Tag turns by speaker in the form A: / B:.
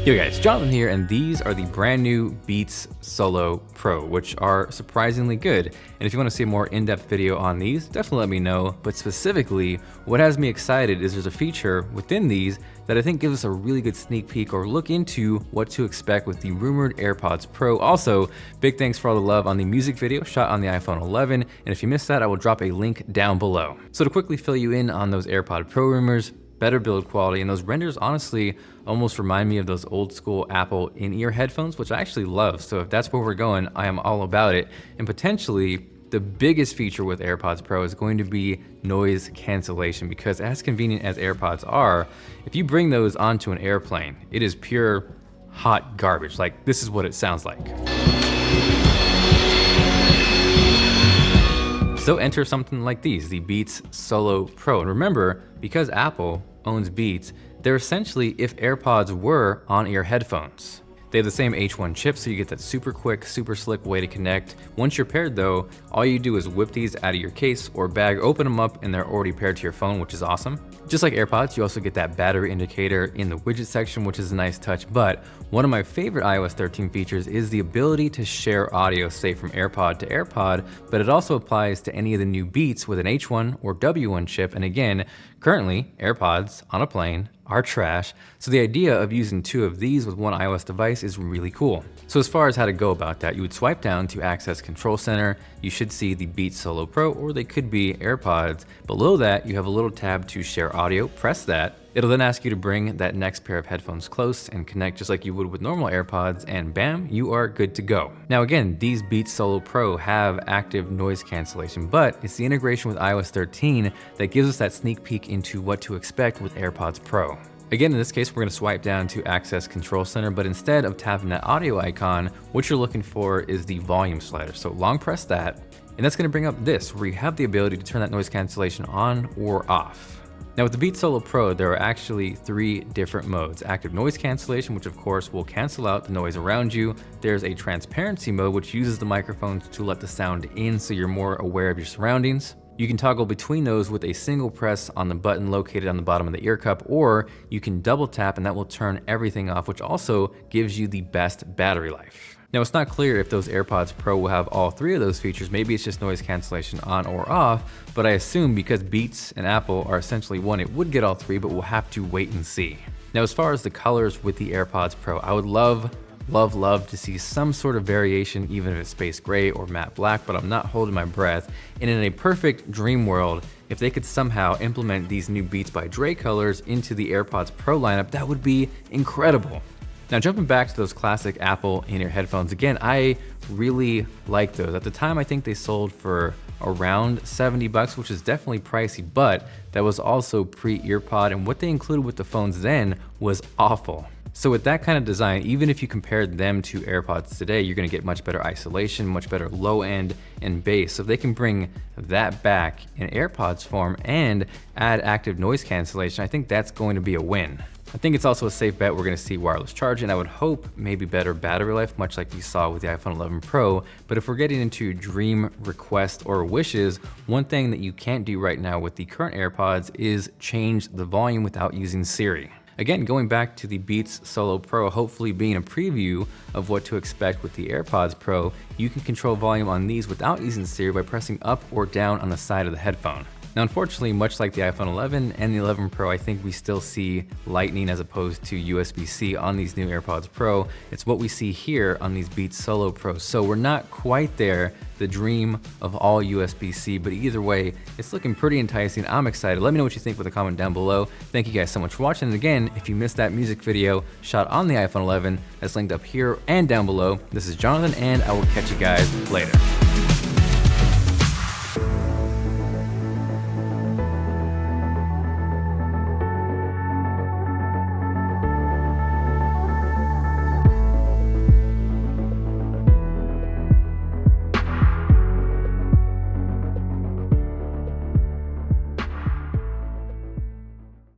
A: Yo guys, Jonathan here, and these are the brand new Beats Solo Pro, which are surprisingly good. And if you want to see a more in-depth video on these, definitely let me know. But specifically, what has me excited is there's a feature within these that I think gives us a really good sneak peek or look into what to expect with the rumored AirPods Pro. Also, big thanks for all the love on the music video shot on the iPhone 11. And if you missed that, I will drop a link down below. So to quickly fill you in on those AirPod Pro rumors, better build quality, and those renders honestly almost remind me of those old school Apple in-ear headphones, which I actually love. So if that's where we're going, I am all about it. And potentially the biggest feature with AirPods Pro is going to be noise cancellation, because as convenient as AirPods are, if you bring those onto an airplane, it is pure hot garbage. Like, this is what it sounds like. So enter something like these, the Beats Solo Pro. And remember, because Apple owns Beats, they're essentially if AirPods were on-ear headphones. They have the same H1 chip, so you get that super quick, super slick way to connect. Once you're paired though, all you do is whip these out of your case or bag, open them up, and they're already paired to your phone, which is awesome. Just like AirPods, you also get that battery indicator in the widget section, which is a nice touch. But one of my favorite iOS 13 features is the ability to share audio, say from AirPod to AirPod, but it also applies to any of the new Beats with an H1 or W1 chip. And again, currently AirPods on a plane are trash. So the idea of using two of these with one iOS device is really cool. So as far as how to go about that, you would swipe down to access Control Center. You should see the Beats Solo Pro, or they could be AirPods. Below that, you have a little tab to share audio. Press that. It'll then ask you to bring that next pair of headphones close and connect just like you would with normal AirPods, and bam, you are good to go. Now again, these Beats Solo Pro have active noise cancellation, but it's the integration with iOS 13 that gives us that sneak peek into what to expect with AirPods Pro. Again, in this case, we're going to swipe down to access Control Center, but instead of tapping that audio icon, what you're looking for is the volume slider. So long press that, and that's going to bring up this, where you have the ability to turn that noise cancellation on or off. Now with the Beats Solo Pro, there are actually 3 different modes. Active noise cancellation, which of course will cancel out the noise around you. There's a transparency mode, which uses the microphones to let the sound in so you're more aware of your surroundings. You can toggle between those with a single press on the button located on the bottom of the ear cup, or you can double tap and that will turn everything off, which also gives you the best battery life. Now it's not clear if those AirPods Pro will have all 3 of those features. Maybe it's just noise cancellation on or off, but I assume because Beats and Apple are essentially one, it would get all 3, but we'll have to wait and see. Now as far as the colors with the AirPods Pro, I would love to see some sort of variation, even if it's space gray or matte black, but I'm not holding my breath. And in a perfect dream world, if they could somehow implement these new Beats by Dre colors into the AirPods Pro lineup, that would be incredible. Now jumping back to those classic Apple in-ear headphones, again, I really like those. At the time, I think they sold for around $70, which is definitely pricey, but that was also pre-EarPod, and what they included with the phones then was awful. So with that kind of design, even if you compared them to AirPods today, you're gonna get much better isolation, much better low end and bass. So if they can bring that back in AirPods form and add active noise cancellation, I think that's going to be a win. I think it's also a safe bet we're gonna see wireless charging. I would hope maybe better battery life, much like we saw with the iPhone 11 Pro. But if we're getting into dream requests or wishes, one thing that you can't do right now with the current AirPods is change the volume without using Siri. Again, going back to the Beats Solo Pro, hopefully being a preview of what to expect with the AirPods Pro, you can control volume on these without using Siri by pressing up or down on the side of the headphone. Now, unfortunately, much like the iPhone 11 and the 11 Pro, I think we still see Lightning as opposed to USB-C on these new AirPods Pro. It's what we see here on these Beats Solo Pro. So we're not quite there, the dream of all USB-C, but either way, it's looking pretty enticing. I'm excited. Let me know what you think with a comment down below. Thank you guys so much for watching. And again, if you missed that music video shot on the iPhone 11, that's linked up here and down below. This is Jonathan, and I will catch you guys later.